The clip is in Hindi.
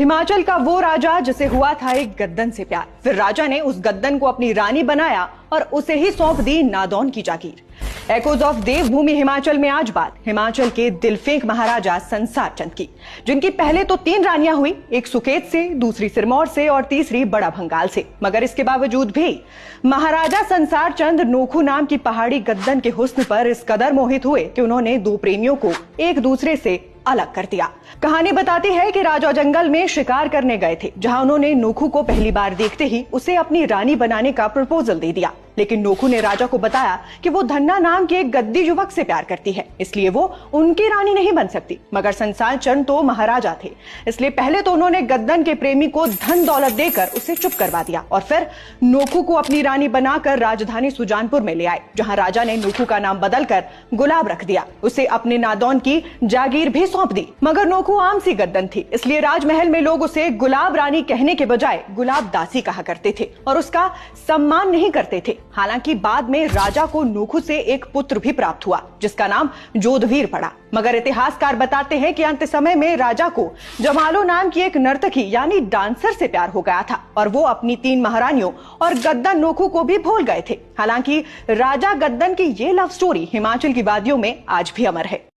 हिमाचल का वो राजा जिसे हुआ था एक गद्दन से प्यार, फिर राजा ने उस गद्दन को अपनी रानी बनाया और उसे ही सौंप दी नादौन की जागीर। एकोज ऑफ देवभूमि हिमाचल में आज बात हिमाचल के दिलफेंक महाराजा संसार चंद की, जिनकी पहले तो 3 रानियां हुई, एक सुकेत से, दूसरी सिरमौर से और तीसरी बड़ा भंगाल से। मगर इसके बावजूद भी महाराजा संसार चंद नोखू नाम की पहाड़ी गद्दन के हुस्न पर इस कदर मोहित हुए कि उन्होंने 2 प्रेमियों को एक दूसरे से अलग कर दिया। कहानी बताती है कि राजा जंगल में शिकार करने गए थे, जहां उन्होंने नोखू को पहली बार देखते ही उसे अपनी रानी बनाने का प्रपोजल दे दिया। लेकिन नोखू ने राजा को बताया कि वो धन्ना नाम के एक गद्दी युवक से प्यार करती है, इसलिए वो उनकी रानी नहीं बन सकती। मगर संसार चंद तो महाराजा थे, इसलिए पहले तो उन्होंने गद्दन के प्रेमी को धन दौलत देकर उसे चुप करवा दिया और फिर नोखू को अपनी रानी बनाकर राजधानी सुजानपुर में ले आए, जहां राजा ने नोखू का नाम बदलकर गुलाब रख दिया। उसे अपने नादौन की जागीर भी सौंप दी। मगर नोखू आम सी गद्दन थी, इसलिए राजमहल में लोग उसे गुलाब रानी कहने के बजाय गुलाब दासी कहा करते थे और उसका सम्मान नहीं करते थे। हालांकि बाद में राजा को नोखू से एक पुत्र भी प्राप्त हुआ, जिसका नाम जोधवीर पड़ा। मगर इतिहासकार बताते हैं कि अंत समय में राजा को जमालो नाम की एक नर्तकी यानी डांसर से प्यार हो गया था और वो अपनी 3 महारानियों और गद्दन नोखू को भी भूल गए थे। हालांकि राजा गद्दन की ये लव स्टोरी हिमाचल की वादियों में आज भी अमर है।